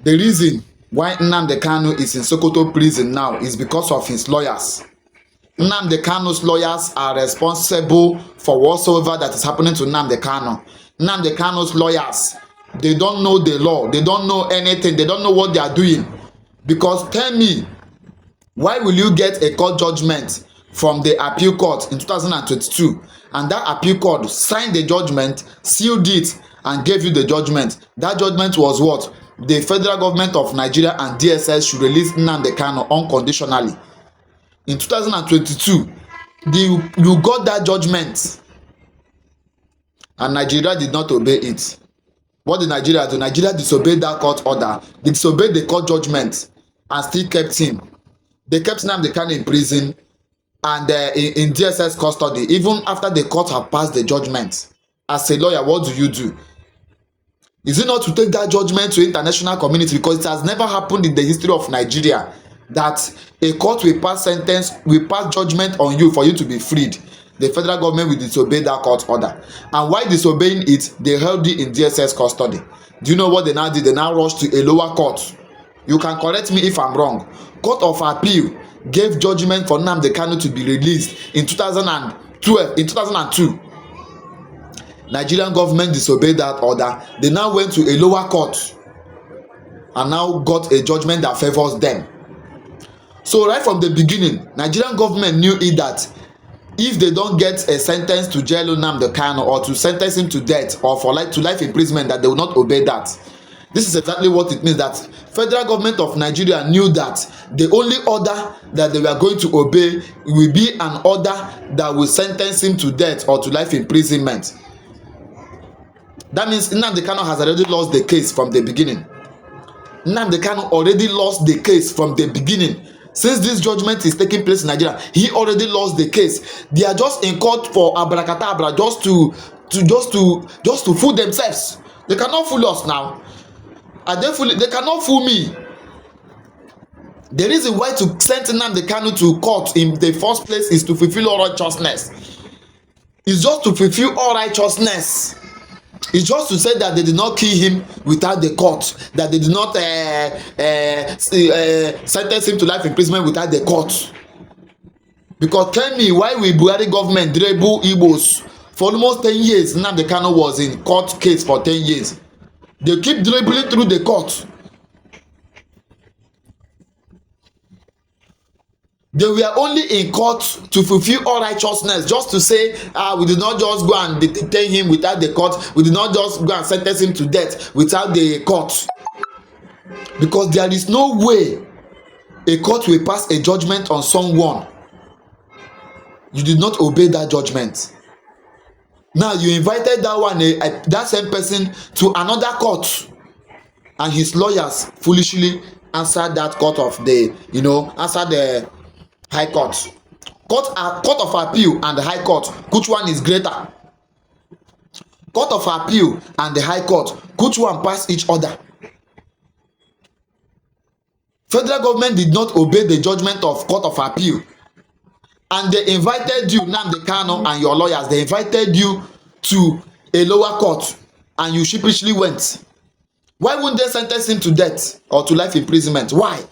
The reason why Nnamdi KANU is in Sokoto prison now is because of his lawyers. Nnamdi KANU's lawyers are responsible for whatsoever that is happening to Nnamdi KANU. Nnamdi KANU's lawyers, they don't know the law. They don't know anything. They don't know what they are doing. Because tell me, why will you get a court judgment from the appeal court in 2022 and that appeal court signed the judgment, sealed it, and gave you the judgment? That judgment was what? The federal government of Nigeria and DSS should release Nnamdi KANU unconditionally. In 2022, you got that judgment and Nigeria did not obey it. What did Nigeria do? Nigeria disobeyed that court order. They disobeyed the court judgment and still kept him. They kept Nnamdi KANU in prison and in DSS custody even after the court have passed the judgment. As a lawyer, what do you do? Is it not to take that judgment to international community? Because it has never happened in the history of Nigeria that a court will pass sentence, will pass judgment on you for you to be freed. The federal government will disobey that court order. And while disobeying it, they held it in DSS custody. Do you know what they now did? They now rushed to a lower court. You can correct me if I'm wrong. Court of Appeal gave judgment for Nnamdi KANU to be released in 2002. Nigerian government disobeyed that order. They now went to a lower court and now got a judgment that favors them. So right from the beginning, Nigerian government knew it that if they don't get a sentence to jail Nnamdi KANU or to sentence him to death or for life imprisonment, that they will not obey that. This is exactly what it means, that federal government of Nigeria knew that the only order that they were going to obey will be an order that will sentence him to death or to life imprisonment. That means Nnamdi KANU has already lost the case from the beginning. Nnamdi KANU already lost the case from the beginning. Since this judgment is taking place in Nigeria, he already lost the case. They are just in court for abracadabra, just to fool themselves. They cannot fool us now. They cannot fool me. The reason why to send Nnamdi KANU to court in the first place is to fulfill all righteousness. It's just to fulfill all righteousness. It's just to say that they did not kill him without the court, that they did not sentence him to life imprisonment without the court. Because tell me, why will Buhari government dribble Igbos for almost 10 years? Nnamdi KANU was in court case for 10 years. They keep dribbling through the court. They were only in court to fulfill all righteousness, just to say, we did not just go and detain him without the court. We did not just go and sentence him to death without the court. Because there is no way a court will pass a judgment on someone. You did not obey that judgment. Now you invited that same person to another court, and his lawyers foolishly answered that court of the, answered the High Court. Court of Appeal and the High Court, which one is greater? Court of Appeal and the High Court, which one pass each other? Federal government did not obey the judgment of Court of Appeal, and they invited you, Nnamdi KANU, and your lawyers. They invited you to a lower court, and you sheepishly went. Why wouldn't they sentence him to death or to life imprisonment? Why?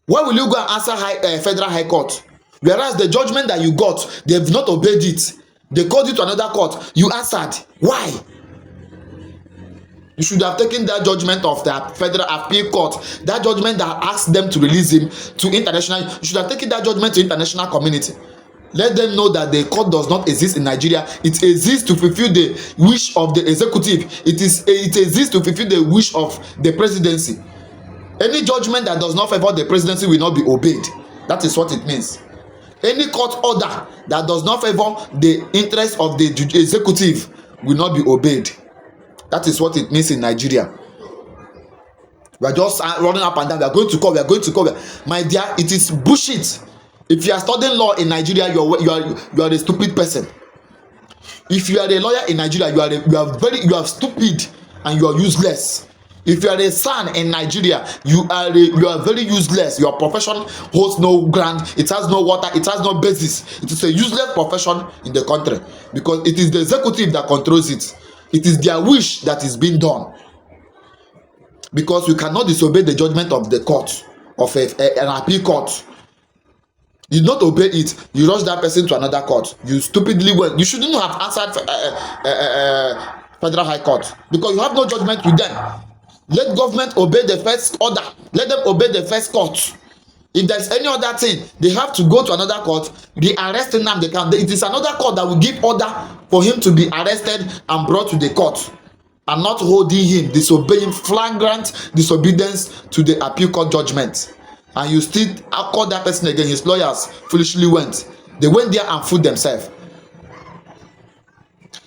Why will you go and answer Federal High Court? Whereas the judgment that you got, they have not obeyed it. They called you to another court. You answered. Why? You should have taken that judgment of the Federal Appeal Court, that judgment that asked them to release him to international. You should have taken that judgment to international community. Let them know that the court does not exist in Nigeria. It exists to fulfill the wish of the executive. It exists to fulfill the wish of the presidency. Any judgment that does not favor the presidency will not be obeyed. That is what it means. Any court order that does not favor the interest of the executive will not be obeyed. That is what it means in Nigeria. We are just running up and down. We are going to court. We are going to court. My dear, it is bullshit. If you are studying law in Nigeria, you are a stupid person. If you are a lawyer in Nigeria, you are stupid and you are useless. If you are a son in Nigeria, you are very useless. Your profession holds no ground. It has no water. It has no basis. It is a useless profession in the country because it is the executive that controls it. It is their wish that is being done. because you cannot disobey the judgment of the court, of an appeal court. You not obey it, you rush that person to another court. You stupidly went. You shouldn't have answered federal high court, because you have no judgment with them. Let government obey the first order. Let them obey the first court. If there's any other thing, they have to go to another court. They arrest Nnamdi Kanu. It is another court that will give order for him to be arrested and brought to the court, and not holding him, disobeying, flagrant disobedience to the appeal court judgment. And you still call that person again. His lawyers foolishly went. They went there and fooled themselves.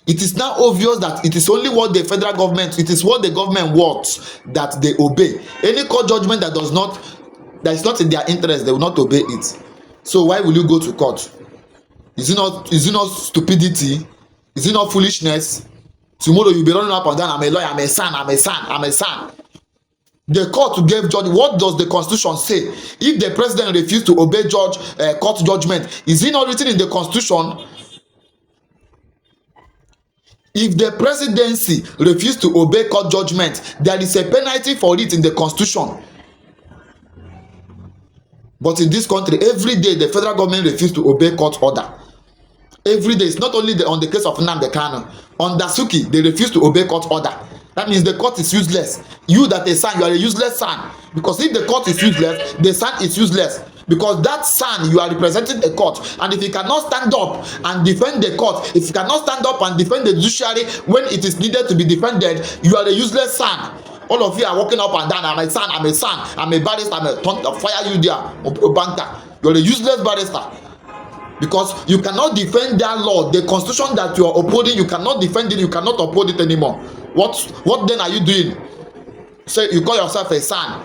It is now obvious that it is only what the federal government, it is what the government wants that they obey. Any court judgment that is not in their interest, they will not obey it. So why will you go to court? Is it not stupidity? Is it not foolishness? Tomorrow you'll be running up and down. I'm a lawyer, I'm a son. The court gave judge. What does the constitution say? If the president refused to obey court judgment, is it not written in the constitution? If the presidency refused to obey court judgment, there is a penalty for it in the constitution. But in this country, every day the federal government refused to obey court order. Every day. It's not only on the case of Nnamdi Kanu. On Dasuki, they refuse to obey court order. That means the court is useless. You that a son, you are a useless son. Because if the court is useless, the son is useless. Because that son, you are representing a court. And if you cannot stand up and defend the court, if you cannot stand up and defend the judiciary when it is needed to be defended, you are a useless son. All of you are walking up and down. I'm a son, I'm a barrister, I'm a fire you there, banker. You are a useless barrister. Because you cannot defend that law, the constitution that you are upholding, you cannot defend it, you cannot uphold it anymore. What then are you doing? Say you call yourself a son,